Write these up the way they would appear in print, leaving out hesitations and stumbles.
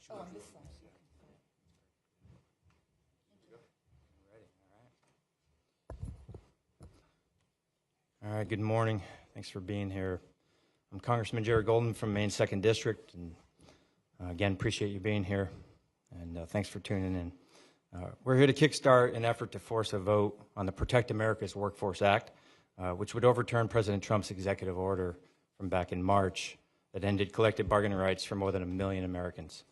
Oh, on this side. All right, good morning. Thanks for being here. I'm Congressman Jerry Golden from Maine's 2nd District, and again, appreciate you being here, and thanks for tuning in. We're here to kickstart an effort to force a vote on the Protect America's Workforce Act, which would overturn President Trump's executive order from back in March that ended collective bargaining rights for more than 1 million Americans.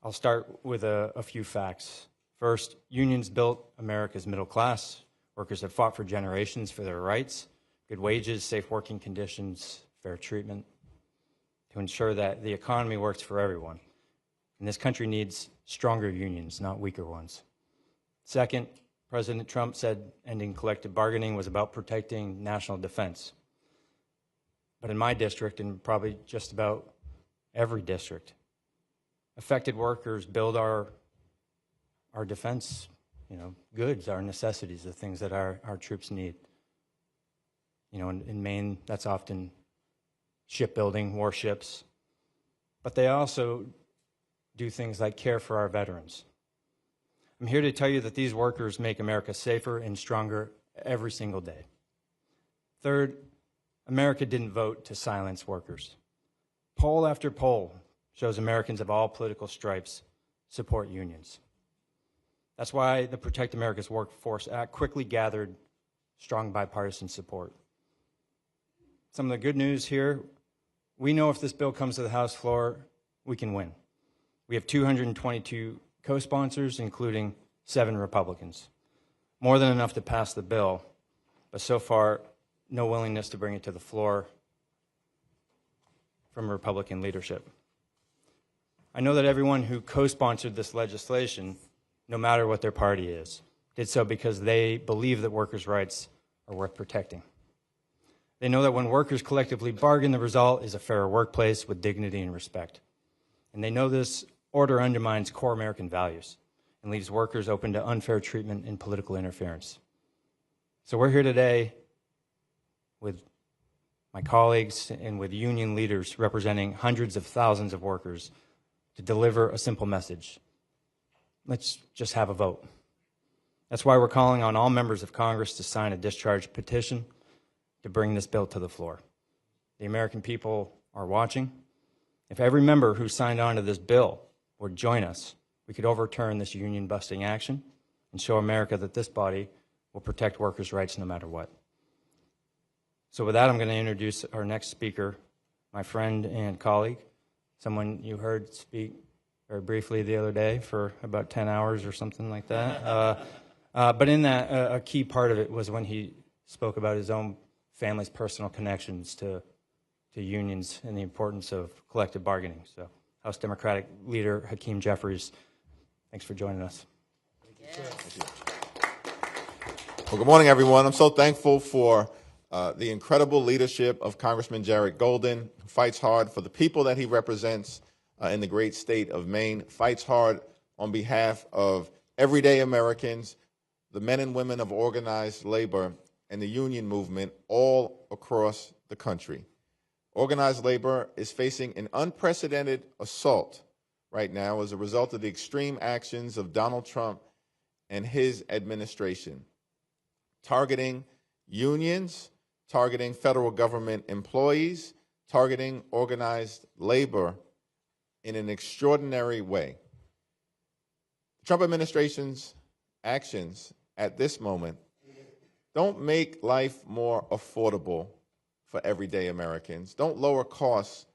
I'll start with a few facts. First, unions built America's middle class. Workers have fought for generations for their rights, good wages, safe working conditions, fair treatment, to ensure that the economy works for everyone. And this country needs stronger unions, not weaker ones. Second, President Trump said ending collective bargaining was about protecting national defense. But in my district, and probably just about every district, affected workers build our defense goods, our necessities, the things that our troops need. In Maine, that's often shipbuilding, warships. But they also do things like care for our veterans. I'm here to tell you that these workers make America safer and stronger every single day. Third, America didn't vote to silence workers. Poll after poll shows Americans of all political stripes support unions. That's why the Protect America's Workforce Act quickly gathered strong bipartisan support. Some of the good news here, we know if this bill comes to the House floor, we can win. We have 222 co-sponsors, including 7 Republicans. More than enough to pass the bill, but so far, no willingness to bring it to the floor from Republican leadership. I know that everyone who co-sponsored this legislation, no matter what their party is, did so because they believe that workers' rights are worth protecting. They know that when workers collectively bargain, the result is a fairer workplace with dignity and respect. And they know this order undermines core American values and leaves workers open to unfair treatment and political interference. So we're here today with my colleagues and with union leaders representing hundreds of thousands of workers to deliver a simple message. Let's just have a vote. That's why we're calling on all members of Congress to sign a discharge petition to bring this bill to the floor. The American people are watching. If every member who signed on to this bill would join us, we could overturn this union-busting action and show America that this body will protect workers' rights no matter what. So with that, I'm going to introduce our next speaker, my friend and colleague, someone you heard speak very briefly the other day for about 10 hours or something like that. But in that, a key part of it was when he spoke about his own family's personal connections to unions and the importance of collective bargaining. So House Democratic Leader Hakeem Jeffries, thanks for joining us. Thank you. Well, good morning, everyone. I'm so thankful for the incredible leadership of Congressman Jared Golden, who fights hard for the people that he represents in the great state of Maine, fights hard on behalf of everyday Americans, the men and women of organized labor, and the union movement all across the country. Organized labor is facing an unprecedented assault right now as a result of the extreme actions of Donald Trump and his administration, targeting unions, targeting federal government employees, targeting organized labor in an extraordinary way. The Trump administration's actions at this moment don't make life more affordable for everyday Americans. Don't lower costs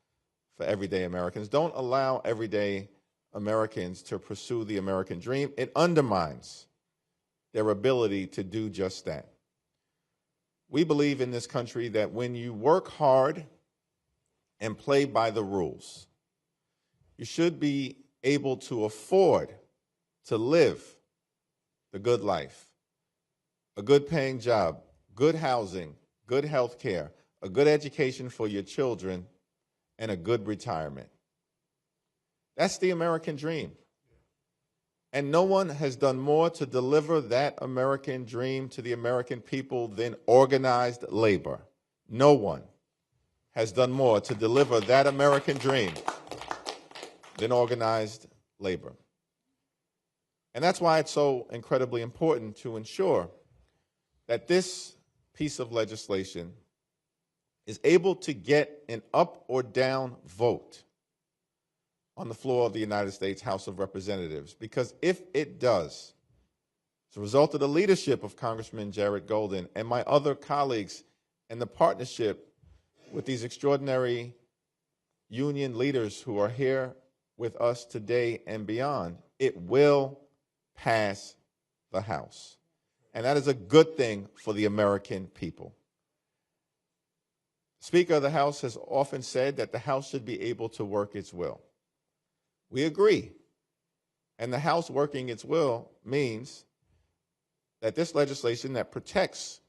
for everyday Americans. Don't allow everyday Americans to pursue the American dream. It undermines their ability to do just that. We believe in this country that when you work hard and play by the rules, you should be able to afford to live the good life. A good paying job, good housing, good health care, a good education for your children, and a good retirement. That's the American dream. And no one has done more to deliver that American dream to the American people than organized labor. No one has done more to deliver that American dream than organized labor. And that's why it's so incredibly important to ensure that this piece of legislation is able to get an up or down vote on the floor of the United States House of Representatives. Because if it does, as a result of the leadership of Congressman Jared Golden and my other colleagues and the partnership with these extraordinary union leaders who are here with us today and beyond, it will pass the House. And that is a good thing for the American people. Speaker of the House has often said that the House should be able to work its will. We agree. And the House working its will means that this legislation that protects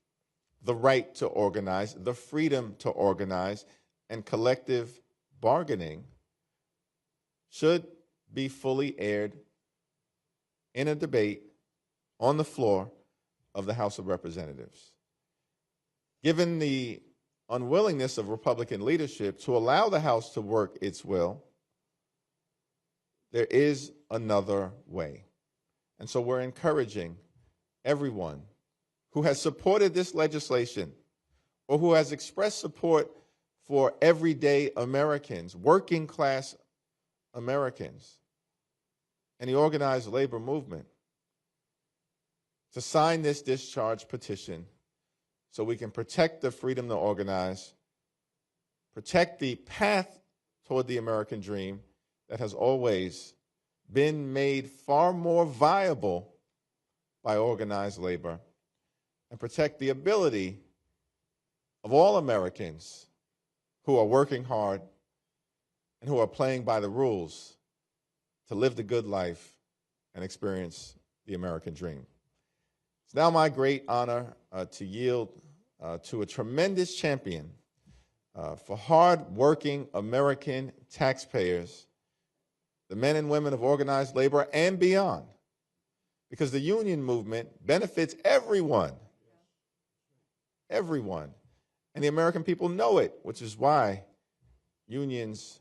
the right to organize, the freedom to organize, and collective bargaining should be fully aired in a debate on the floor of the House of Representatives. Given the unwillingness of Republican leadership to allow the House to work its will, there is another way. And so we're encouraging everyone who has supported this legislation or who has expressed support for everyday Americans, working class Americans, and the organized labor movement to sign this discharge petition so we can protect the freedom to organize, protect the path toward the American dream that has always been made far more viable by organized labor, and protect the ability of all Americans who are working hard and who are playing by the rules to live the good life and experience the American dream. It's now my great honor to yield to a tremendous champion for hard-working American taxpayers, the men and women of organized labor and beyond, because the union movement benefits everyone, everyone, and the American people know it, which is why unions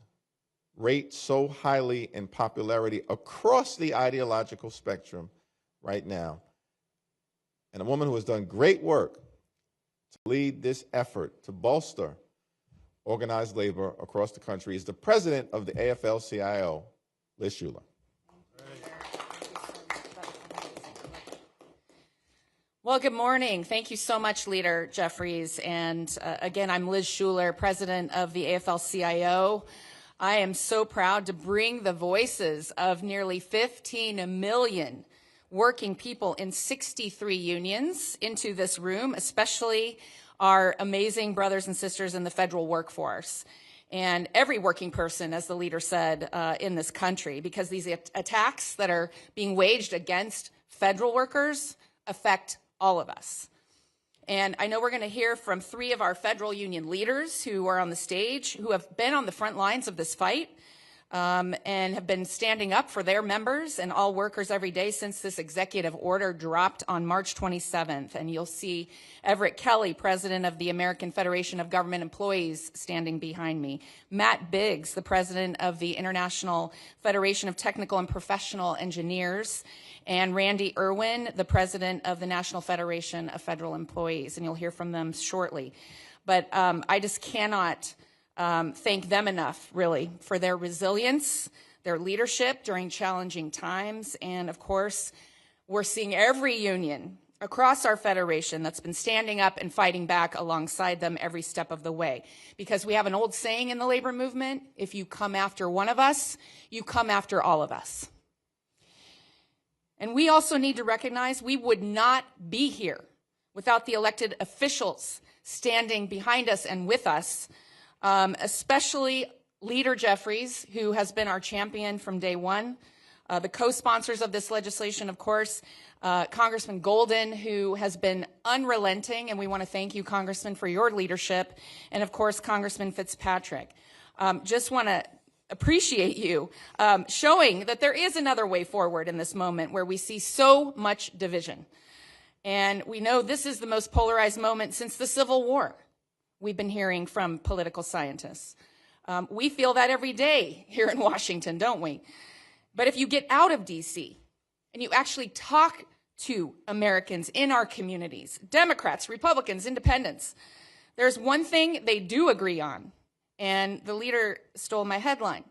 rate so highly in popularity across the ideological spectrum right now. And a woman who has done great work to lead this effort to bolster organized labor across the country is the president of the AFL-CIO, Liz Shuler. Well, good morning. Thank you so much, Leader Jeffries. And again, I'm Liz Shuler, president of the AFL-CIO. I am so proud to bring the voices of nearly 15 million working people in 63 unions into this room, especially our amazing brothers and sisters in the federal workforce. And every working person, as the leader said, in this country, because these attacks that are being waged against federal workers affect all of us. And I know we're going to hear from 3 of our federal union leaders who are on the stage, who have been on the front lines of this fight and have been standing up for their members and all workers every day since this executive order dropped on March 27th. And you'll see Everett Kelly, president of the American Federation of Government Employees, standing behind me. Matt Biggs, the president of the International Federation of Technical and Professional Engineers. And Randy Irwin, the president of the National Federation of Federal Employees. And you'll hear from them shortly. But I just cannot thank them enough, really, for their resilience, their leadership during challenging times. And of course, we're seeing every union across our federation that's been standing up and fighting back alongside them every step of the way. Because we have an old saying in the labor movement, if you come after one of us, you come after all of us. And we also need to recognize we would not be here without the elected officials standing behind us and with us, especially Leader Jeffries, who has been our champion from day one. The co-sponsors of this legislation, of course, Congressman Golden, who has been unrelenting, and we want to thank you, Congressman, for your leadership, and of course, Congressman Fitzpatrick. Just want to appreciate you showing that there is another way forward in this moment where we see so much division. And we know this is the most polarized moment since the Civil War, we've been hearing from political scientists. We feel that every day here in Washington, don't we? But if you get out of DC and you actually talk to Americans in our communities, Democrats, Republicans, Independents, there's one thing they do agree on, and the leader stole my headline.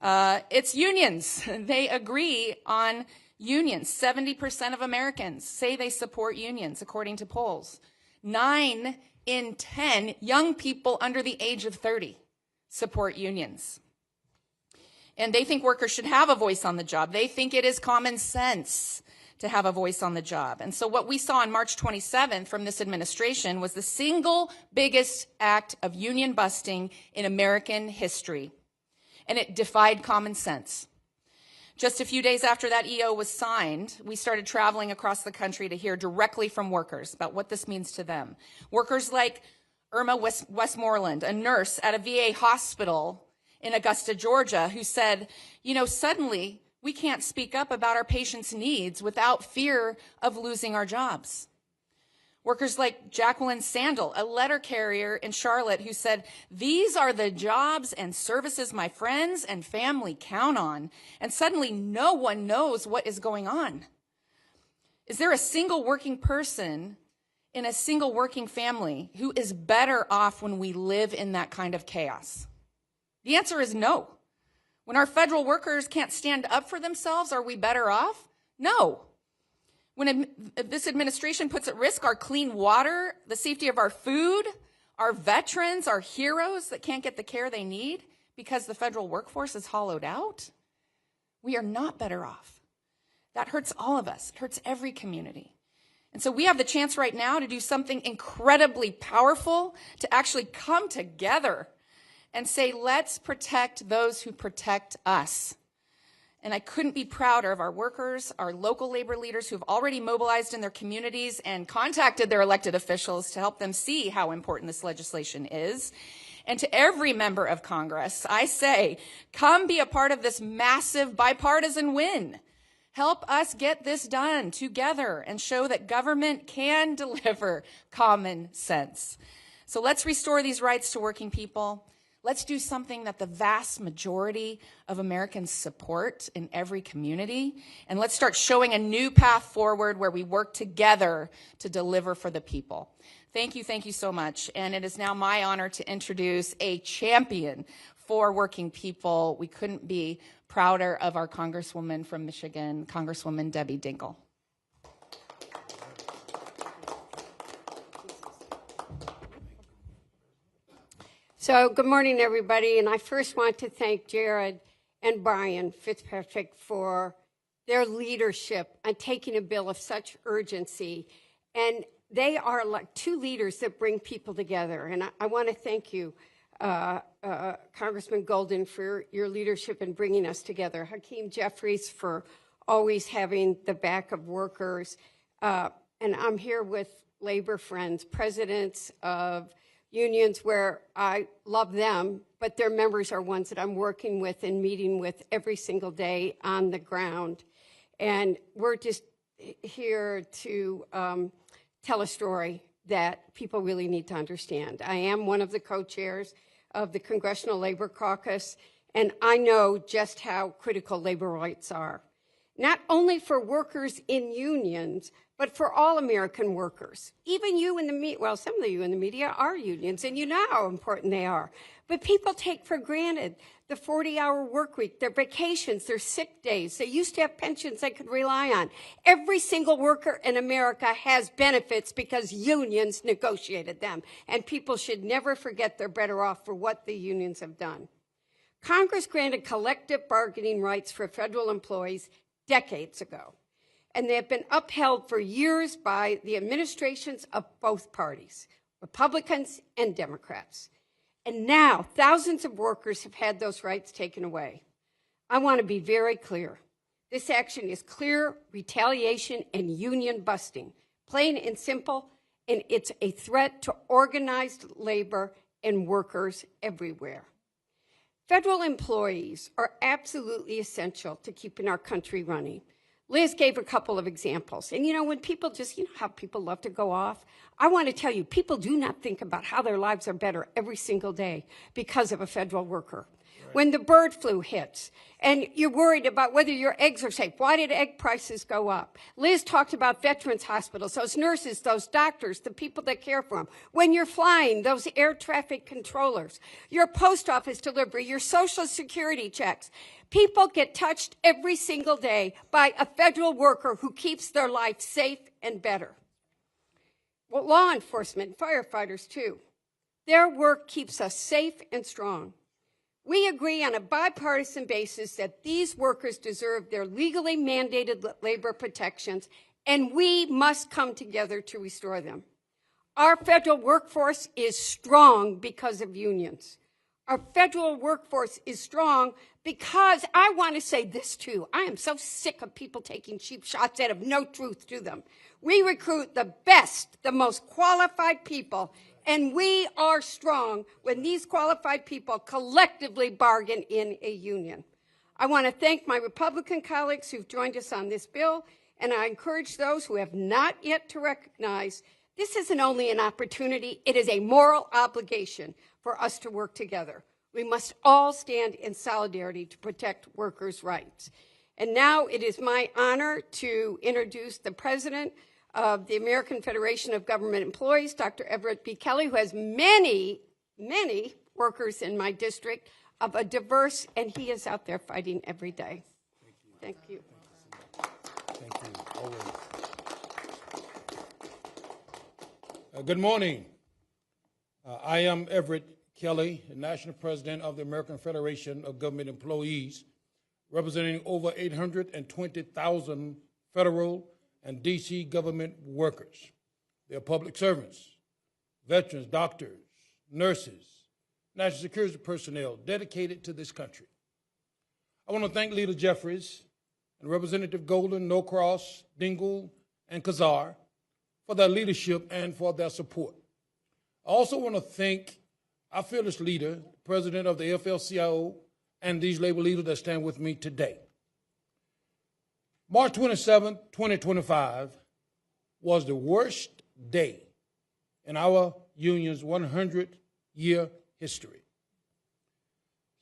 It's unions. They agree on unions. 70% of Americans say they support unions, according to polls. 9 in 10 young people under the age of 30 support unions. And they think workers should have a voice on the job. They think it is common sense to have a voice on the job. And so what we saw on March 27th from this administration was the single biggest act of union busting in American history. And it defied common sense. Just a few days after that EO was signed, we started traveling across the country to hear directly from workers about what this means to them. Workers like Irma Westmoreland, a nurse at a VA hospital in Augusta, Georgia, who said, you know, suddenly we can't speak up about our patients' needs without fear of losing our jobs. Workers like Jacqueline Sandel, a letter carrier in Charlotte, who said, these are the jobs and services my friends and family count on, and suddenly no one knows what is going on. Is there a single working person in a single working family who is better off when we live in that kind of chaos? The answer is no. When our federal workers can't stand up for themselves, are we better off? No. When this administration puts at risk our clean water, the safety of our food, our veterans, our heroes that can't get the care they need because the federal workforce is hollowed out, we are not better off. That hurts all of us. It hurts every community. And so we have the chance right now to do something incredibly powerful, to actually come together and say, let's protect those who protect us. And I couldn't be prouder of our workers, our local labor leaders who've already mobilized in their communities and contacted their elected officials to help them see how important this legislation is. And to every member of Congress, I say, come be a part of this massive bipartisan win. Help us get this done together and show that government can deliver common sense. So let's restore these rights to working people. Let's do something that the vast majority of Americans support in every community. And let's start showing a new path forward where we work together to deliver for the people. Thank you so much. And it is now my honor to introduce a champion for working people. We couldn't be prouder of our Congresswoman from Michigan, Congresswoman Debbie Dingell. So good morning, everybody. And I first want to thank Jared and Brian Fitzpatrick for their leadership on taking a bill of such urgency. And they are like two leaders that bring people together. And I want to thank you, Congressman Golden, for your leadership in bringing us together. Hakeem Jeffries for always having the back of workers. And I'm here with labor friends, presidents of unions where I love them, but their members are ones that I'm working with and meeting with every single day on the ground. And we're just here to tell a story that people really need to understand. I am one of the co-chairs of the Congressional Labor Caucus, and I know just how critical labor rights are, not only for workers in unions, but for all American workers. Even you in the media, well, some of you in the media are unions, and you know how important they are. But people take for granted the 40-hour work week, their vacations, their sick days. They used to have pensions they could rely on. Every single worker in America has benefits because unions negotiated them, and people should never forget they're better off for what the unions have done. Congress granted collective bargaining rights for federal employees decades ago, and they have been upheld for years by the administrations of both parties, Republicans and Democrats. And now thousands of workers have had those rights taken away. I want to be very clear. This action is clear retaliation and union busting, plain and simple, and it's a threat to organized labor and workers everywhere. Federal employees are absolutely essential to keeping our country running. Liz gave a couple of examples. And, you know, when people just, you know how people love to go off? I want to tell you, people do not think about how their lives are better every single day because of a federal worker. Right. When the bird flu hits and you're worried about whether your eggs are safe, why did egg prices go up? Liz talked about veterans hospitals, those nurses, those doctors, the people that care for them. When you're flying, those air traffic controllers, your post office delivery, your Social Security checks. People get touched every single day by a federal worker who keeps their life safe and better. Well, law enforcement, firefighters too. Their work keeps us safe and strong. We agree on a bipartisan basis that these workers deserve their legally mandated labor protections, and we must come together to restore them. Our federal workforce is strong because of unions. Our federal workforce is strong because I want to say this too. I am so sick of people taking cheap shots that have no truth to them. We recruit the best, the most qualified people, and we are strong when these qualified people collectively bargain in a union. I want to thank my Republican colleagues who've joined us on this bill, and I encourage those who have not yet to recognize this isn't only an opportunity, it is a moral obligation for us to work together. We must all stand in solidarity to protect workers' rights. And now it is my honor to introduce the president of the American Federation of Government Employees, Dr. Everett B. Kelly, who has many, many workers in my district of a diverse, and he is out there fighting every day. Thank you. Thank you. Always. Good morning. I am Everett Kelly, the National President of the American Federation of Government Employees, representing over 820,000 federal and D.C. government workers. They are public servants, veterans, doctors, nurses, national security personnel dedicated to this country. I want to thank Leader Jeffries and Representative Golden, Norcross, Dingle, and Kazar for their leadership and for their support. I also want to thank our fearless leader, President of the AFL-CIO, and these labor leaders that stand with me today. March 27, 2025 was the worst day in our union's 100-year history.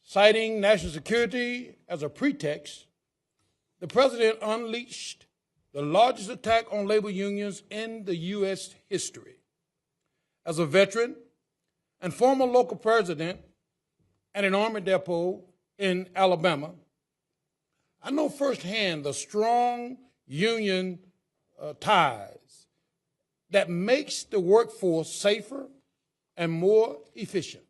Citing national security as a pretext, the president unleashed the largest attack on labor unions in the U.S. history. As a veteran and former local president at an Army depot in Alabama, I know firsthand the strong union ties that makes the workforce safer and more efficient.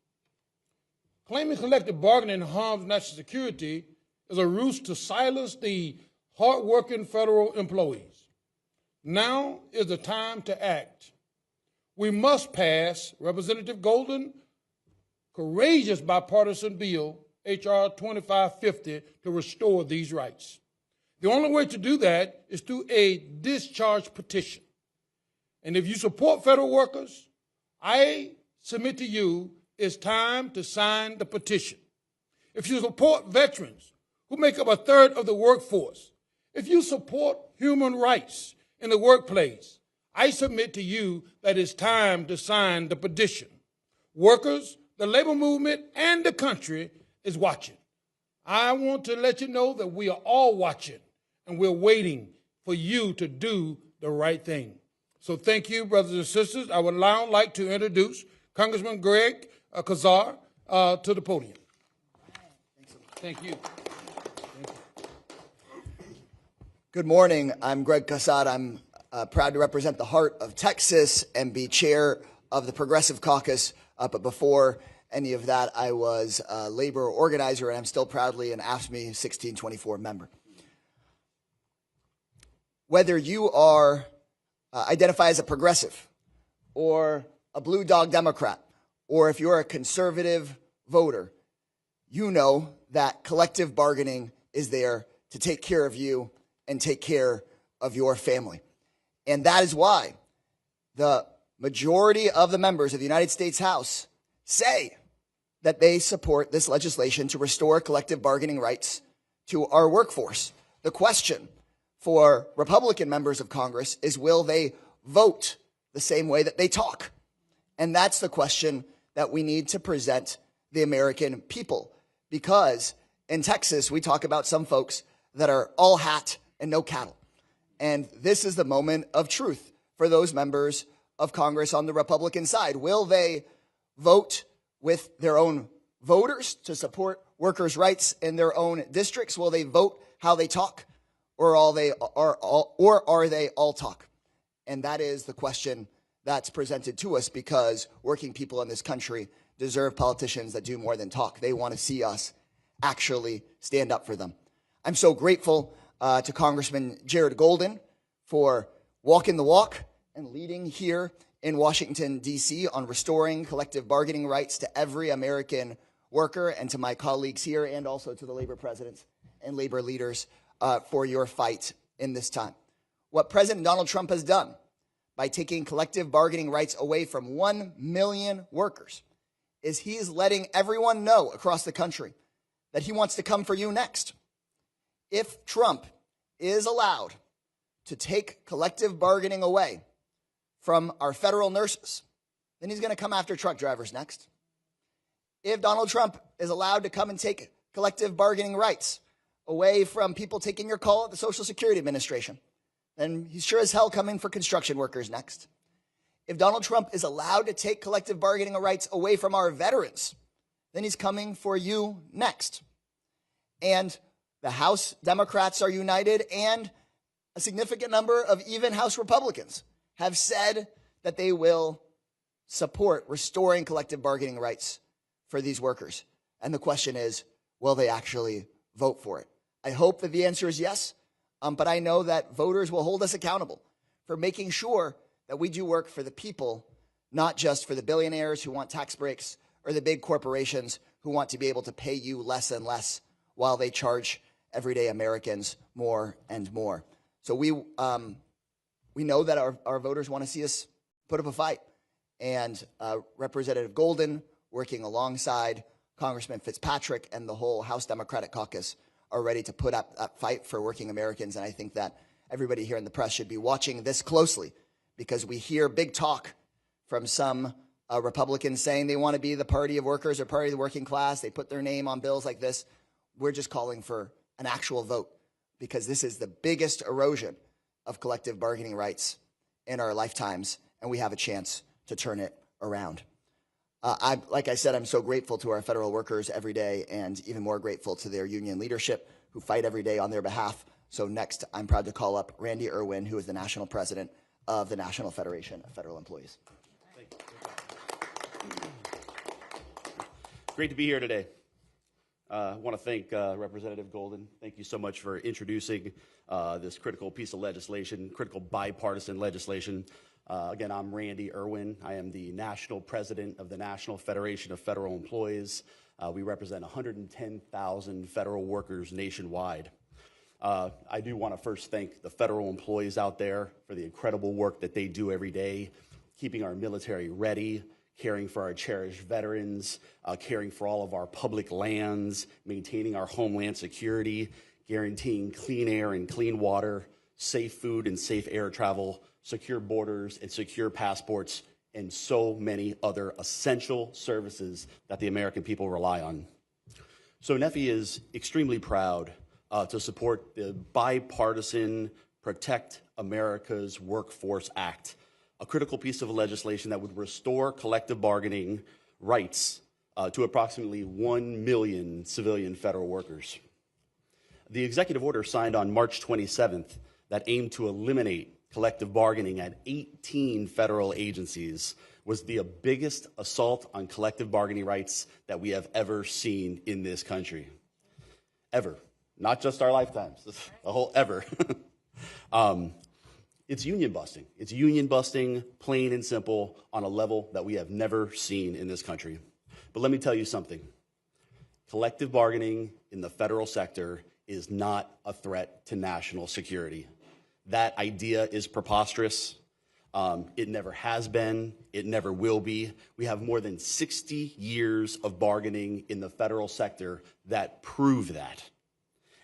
Claiming collective bargaining harms national security is a ruse to silence the hardworking federal employees. Now is the time to act. We must pass Representative Golden's courageous bipartisan bill, H.R. 2550, to restore these rights. The only way to do that is through a discharge petition. And if you support federal workers, I submit to you it's time to sign the petition. If you support veterans, who make up a third of the workforce, if you support human rights in the workplace, I submit to you that it's time to sign the petition. Workers, the labor movement, and the country is watching. I want to let you know that we are all watching, and we're waiting for you to do the right thing. So thank you, brothers and sisters. I would now like to introduce Congressman Greg Kazar to the podium. Thank you. Good morning. I'm Greg Kazar. I'm proud to represent the heart of Texas and be chair of the Progressive Caucus. But before any of that, I was a labor organizer, and I'm still proudly an AFSCME 1624 member. Whether you are identify as a progressive or a blue dog Democrat, or if you're a conservative voter, you know that collective bargaining is there to take care of you and take care of your family. And that is why the majority of the members of the United States House say that they support this legislation to restore collective bargaining rights to our workforce. The question for Republican members of Congress is, will they vote the same way that they talk? And that's the question that we need to present the American people. Because in Texas, we talk about some folks that are all hat and no cattle. And this is the moment of truth for those members of Congress on the Republican side. Will they vote with their own voters to support workers' rights in their own districts? Will they vote how they talk, or are they all talk? And that is the question that's presented to us, because working people in this country deserve politicians that do more than talk. They want to see us actually stand up for them. I'm so grateful to Congressman Jared Golden for walking the walk and leading here in Washington, D.C. on restoring collective bargaining rights to every American worker, and to my colleagues here, and also to the labor presidents and labor leaders for your fight in this time. What President Donald Trump has done by taking collective bargaining rights away from 1 million workers is he is letting everyone know across the country that he wants to come for you next. If Trump is allowed to take collective bargaining away from our federal nurses, then he's going to come after truck drivers next. If Donald Trump is allowed to come and take collective bargaining rights away from people taking your call at the Social Security Administration, then he's sure as hell coming for construction workers next. If Donald Trump is allowed to take collective bargaining rights away from our veterans, then he's coming for you next. And the House Democrats are united, and a significant number of even House Republicans have said that they will support restoring collective bargaining rights for these workers. And the question is, will they actually vote for it? I hope that the answer is yes, but I know that voters will hold us accountable for making sure that we do work for the people, not just for the billionaires who want tax breaks or the big corporations who want to be able to pay you less and less while they charge everyday Americans more and more. So we know that our voters want to see us put up a fight. And Representative Golden, working alongside Congressman Fitzpatrick and the whole House Democratic Caucus, are ready to put up that fight for working Americans. And I think that everybody here in the press should be watching this closely, because we hear big talk from some Republicans saying they want to be the party of workers or party of the working class. They put their name on bills like this. We're just calling for an actual vote, because this is the biggest erosion of collective bargaining rights in our lifetimes, and we have a chance to turn it around. Like I said, I'm so grateful to our federal workers every day, and even more grateful to their union leadership who fight every day on their behalf. So next, I'm proud to call up Randy Irwin, who is the national president of the National Federation of Federal Employees. Great to be here today. I want to thank Representative Golden. Thank you so much for introducing this critical piece of legislation, critical bipartisan legislation. Again, I'm Randy Irwin. I am the national president of the National Federation of Federal Employees. We represent 110,000 federal workers nationwide. I do want to first thank the federal employees out there for the incredible work that they do every day, keeping our military ready, caring for our cherished veterans, caring for all of our public lands, maintaining our homeland security, guaranteeing clean air and clean water, safe food and safe air travel, secure borders and secure passports, and so many other essential services that the American people rely on. So NEFI is extremely proud to support the bipartisan Protect America's Workforce Act, a critical piece of legislation that would restore collective bargaining rights to approximately 1 million civilian federal workers. The executive order signed on March 27th that aimed to eliminate collective bargaining at 18 federal agencies was the biggest assault on collective bargaining rights that we have ever seen in this country. Ever. Not just our lifetimes, the whole ever. It's union busting. It's union busting, plain and simple, on a level that we have never seen in this country. But let me tell you something. Collective bargaining in the federal sector is not a threat to national security. That idea is preposterous. It never has been. It never will be. We have more than 60 years of bargaining in the federal sector that prove that.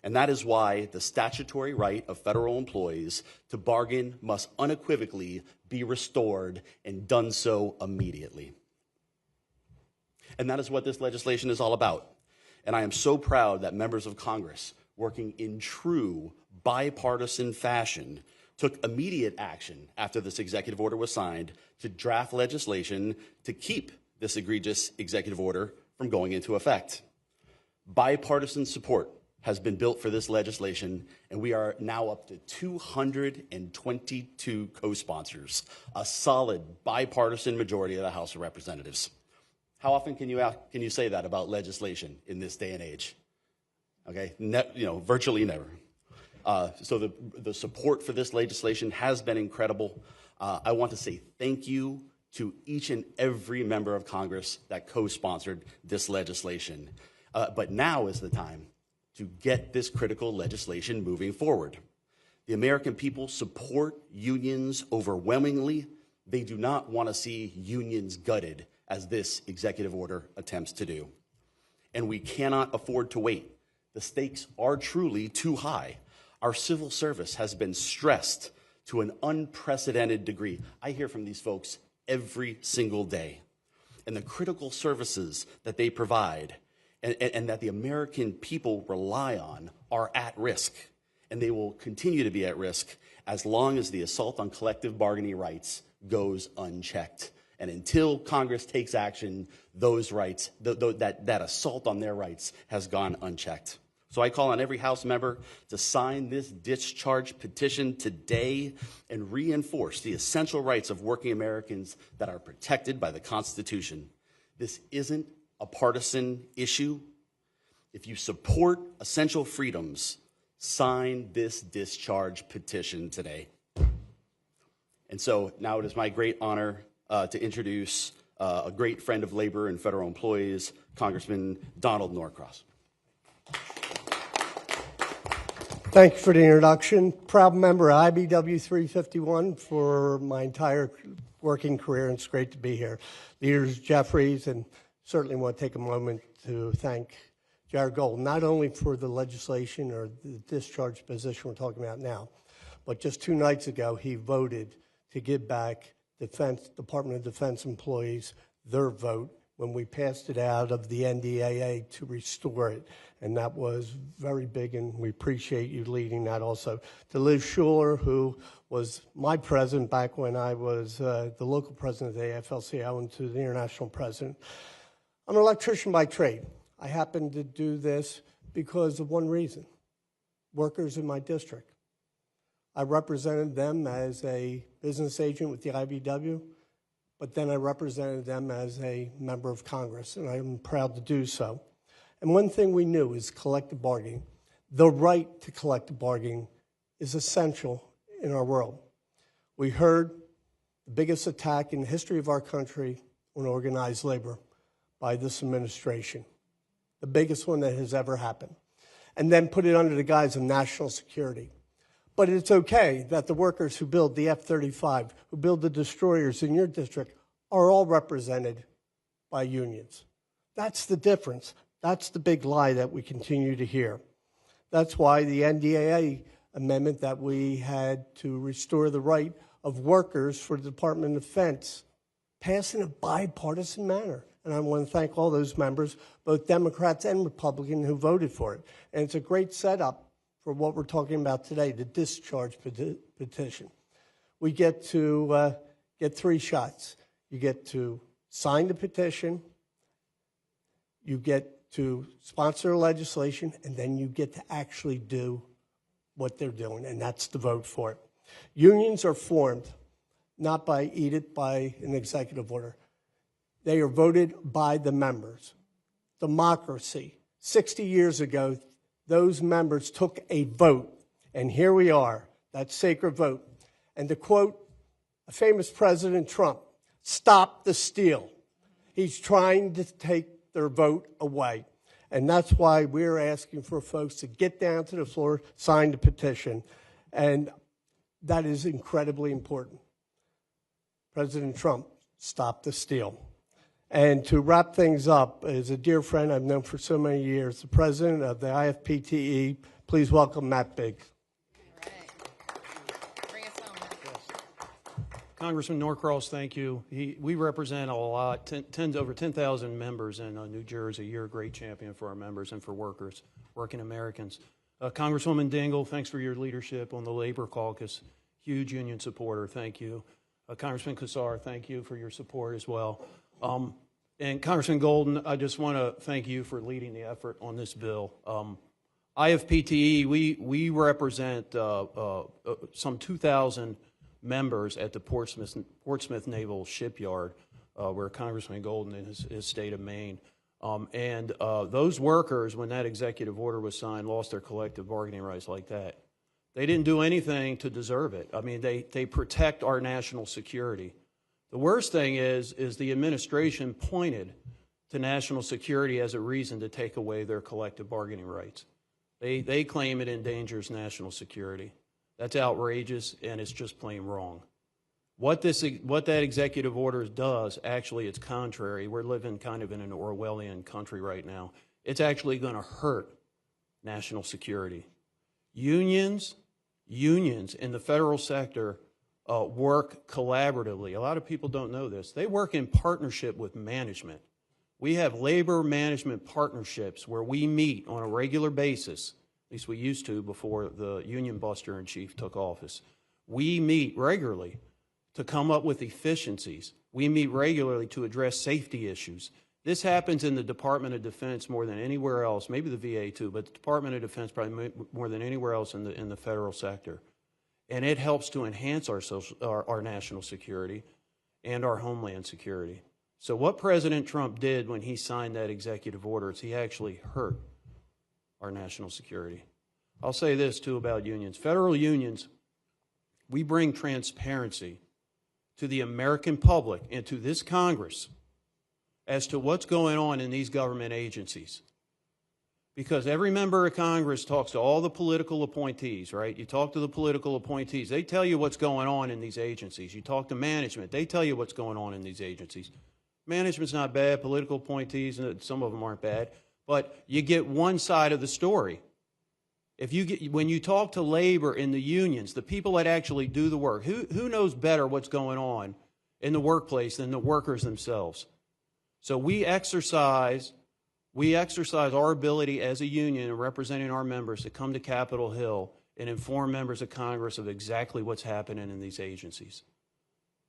And that is why the statutory right of federal employees to bargain must unequivocally be restored, and done so immediately. And that is what this legislation is all about. And I am so proud that members of Congress, working in true bipartisan fashion, took immediate action after this executive order was signed to draft legislation to keep this egregious executive order from going into effect. Bipartisan support has been built for this legislation, and we are now up to 222 co-sponsors, a solid bipartisan majority of the House of Representatives. How often can you say that about legislation in this day and age? Okay, virtually never. So the support for this legislation has been incredible. I want to say thank you to each and every member of Congress that co-sponsored this legislation. But now is the time to get this critical legislation moving forward. The American people support unions overwhelmingly. They do not want to see unions gutted, as this executive order attempts to do. And we cannot afford to wait. The stakes are truly too high. Our civil service has been stressed to an unprecedented degree. I hear from these folks every single day. And the critical services that they provide and that the American people rely on are at risk. And they will continue to be at risk as long as the assault on collective bargaining rights goes unchecked. And until Congress takes action, those rights, that assault on their rights has gone unchecked. So I call on every House member to sign this discharge petition today and reinforce the essential rights of working Americans that are protected by the Constitution. This isn't a partisan issue. If you support essential freedoms, sign this discharge petition today. And so now it is my great honor to introduce a great friend of labor and federal employees, Congressman Donald Norcross. Thank you for the introduction. Proud member of IBW 351 for my entire working career, and it's great to be here. Leaders Jeffries, and certainly want to take a moment to thank Jared Golden, not only for the legislation or the discharge position we're talking about now, but just 2 nights ago he voted to give back Department of Defense employees their vote when we passed it out of the NDAA to restore it. And that was very big, and we appreciate you leading that also. To Liz Schuler, who was my president back when I was the local president of the AFL-CIO, and to the international president. I'm an electrician by trade. I happen to do this because of one reason: workers in my district. I represented them as a business agent with the IBW, but then I represented them as a member of Congress, and I'm proud to do so. And one thing we knew is collective bargaining. The right to collective bargaining is essential in our world. We heard the biggest attack in the history of our country on organized labor by this administration, the biggest one that has ever happened, and then put it under the guise of national security. But it's okay that the workers who build the F-35, who build the destroyers in your district, are all represented by unions. That's the difference. That's the big lie that we continue to hear. That's why the NDAA amendment that we had to restore the right of workers for the Department of Defense passed in a bipartisan manner. And I want to thank all those members, both Democrats and Republicans, who voted for it. And it's a great setup for what we're talking about today, the discharge petition. We get to get 3 shots. You get to sign the petition, you get to sponsor legislation, and then you get to actually do what they're doing, and that's the vote for it. Unions are formed not by edict, by an executive order. They are voted by the members. Democracy. 60 years ago, those members took a vote, and here we are, that sacred vote. And to quote a famous President Trump, stop the steal. He's trying to take their vote away. And that's why we're asking for folks to get down to the floor, sign the petition. And that is incredibly important. President Trump, stop the steal. And to wrap things up, as a dear friend I've known for so many years, the president of the IFPTE, Please welcome Matt Biggs. All right. Bring us home. Congressman Norcross, thank you. We represent a lot, over 10,000 members in New Jersey. You're a great champion for our members and for workers, working Americans. Congresswoman Dingell, thanks for your leadership on the Labor Caucus. Huge union supporter, thank you. Congressman Kassar, thank you for your support as well. And Congressman Golden, I just want to thank you for leading the effort on this bill. IFPTE, we represent some 2,000 members at the Portsmouth Naval Shipyard, where Congressman Golden is his state of Maine. And those workers, when that executive order was signed, lost their collective bargaining rights like that. They didn't do anything to deserve it. I mean, they protect our national security. The worst thing is the administration pointed to national security as a reason to take away their collective bargaining rights. They claim it endangers national security. That's outrageous, and it's just plain wrong. What that executive order does, actually, it's contrary. We're living kind of in an Orwellian country right now. It's actually going to hurt national security. Unions in the federal sector work collaboratively. A lot of people don't know this. They work in partnership with management. We have labor management partnerships where we meet on a regular basis, at least we used to before the union buster in chief took office. We meet regularly to come up with efficiencies. We meet regularly to address safety issues. This happens in the Department of Defense more than anywhere else, maybe the VA too, but the Department of Defense probably more than anywhere else in the federal sector. And it helps to enhance our national security and our homeland security. So what President Trump did when he signed that executive order is he actually hurt our national security. I'll say this too about unions. Federal unions, we bring transparency to the American public and to this Congress as to what's going on in these government agencies. Because every member of Congress talks to all the political appointees, right? You talk to the political appointees. They tell you what's going on in these agencies. You talk to management. They tell you what's going on in these agencies. Management's not bad. Political appointees, some of them aren't bad. But you get one side of the story. When you talk to labor in the unions, the people that actually do the work, who knows better what's going on in the workplace than the workers themselves? So we exercise our ability as a union and representing our members to come to Capitol Hill and inform members of Congress of exactly what's happening in these agencies.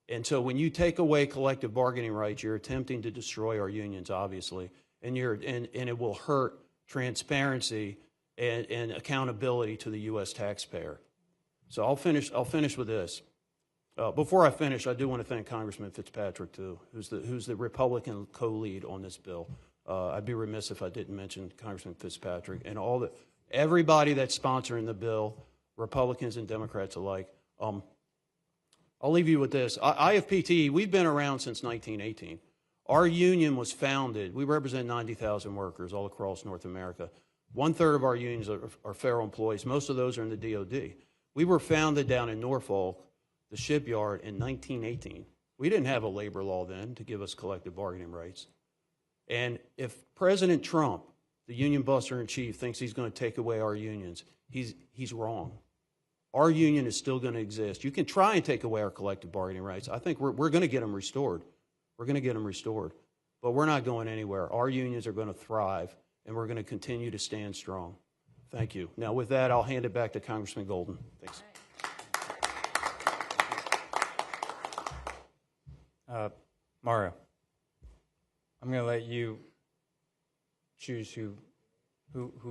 And so when you take away collective bargaining rights, you're attempting to destroy our unions, obviously, and it will hurt transparency and accountability to the U.S. taxpayer. So I'll finish with this. Before I finish, I do want to thank Congressman Fitzpatrick, too, who's the Republican co-lead on this bill. I'd be remiss if I didn't mention Congressman Fitzpatrick and everybody that's sponsoring the bill, Republicans and Democrats alike. I'll leave you with this. IFPT, we've been around since 1918. Our union was founded, we represent 90,000 workers all across North America. 1/3 of our unions are federal employees. Most of those are in the DOD. We were founded down in Norfolk, the shipyard, in 1918. We didn't have a labor law then to give us collective bargaining rights. And if President Trump, the union buster in chief, thinks he's going to take away our unions, he's wrong. Our union is still going to exist. You can try and take away our collective bargaining rights. I think we're going to get them restored. We're going to get them restored. But we're not going anywhere. Our unions are going to thrive, and we're going to continue to stand strong. Thank you. Now, with that, I'll hand it back to Congressman Golden. Thanks. Mario, I'm going to let you choose who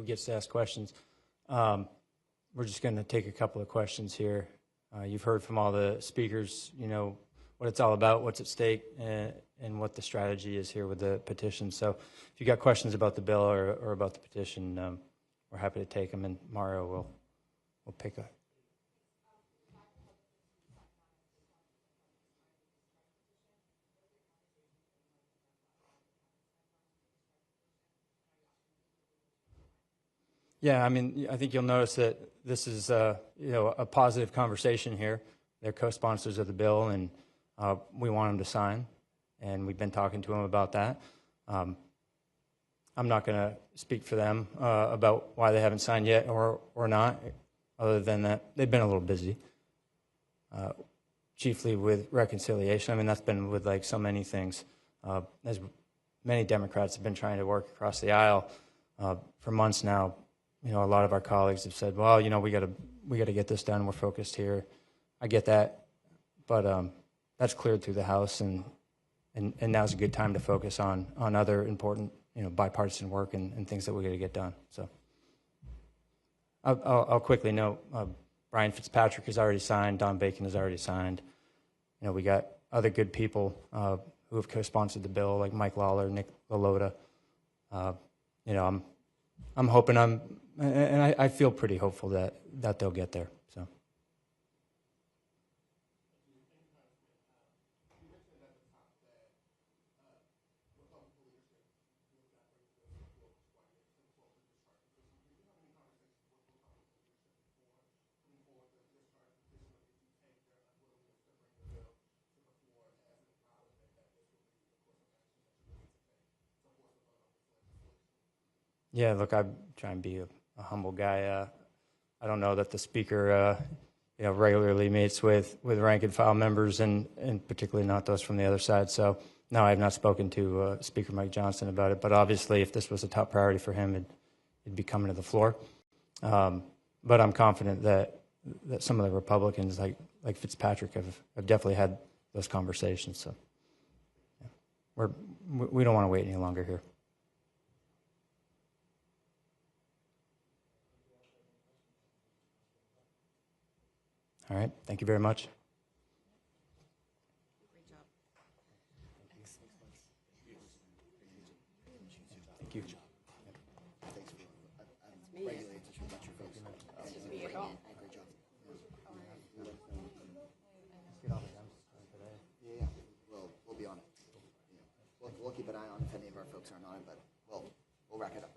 gets to ask questions. We're just going to take a couple of questions here. You've heard from all the speakers, you know, what it's all about, what's at stake, and what the strategy is here with the petition. So if you got questions about the bill or about the petition, we're happy to take them, and Mario will pick up. Yeah, I mean, I think you'll notice that this is a positive conversation here. They're co-sponsors of the bill, and we want them to sign, and we've been talking to them about that. I'm not going to speak for them about why they haven't signed yet or not, other than that they've been a little busy, chiefly with reconciliation. I mean, that's been with like so many things. As many Democrats have been trying to work across the aisle for months now. You know, a lot of our colleagues have said, well, you know, we got to get this done. We're focused here. I get that, but that's cleared through the House, and now's a good time to focus on other important, you know, bipartisan work and things that we got to get done. So I'll quickly note, Brian Fitzpatrick has already signed. Don Bacon has already signed. You know, we got other good people who have co-sponsored the bill, like Mike Lawler, Nick LaLota. You know, I'm hoping and I feel pretty hopeful that they'll get there. So. Yeah, look, I try and be a humble guy. I don't know that the speaker, you know, regularly meets with rank and file members, and particularly not those from the other side. So, no, I have not spoken to Speaker Mike Johnson about it. But obviously, if this was a top priority for him, it'd be coming to the floor. But I'm confident that some of the Republicans, like Fitzpatrick, have definitely had those conversations. So, yeah. We don't want to wait any longer here. All right. Thank you very much. Thank you. We'll keep an eye on if any of our folks aren't on it, but we'll wrap it up.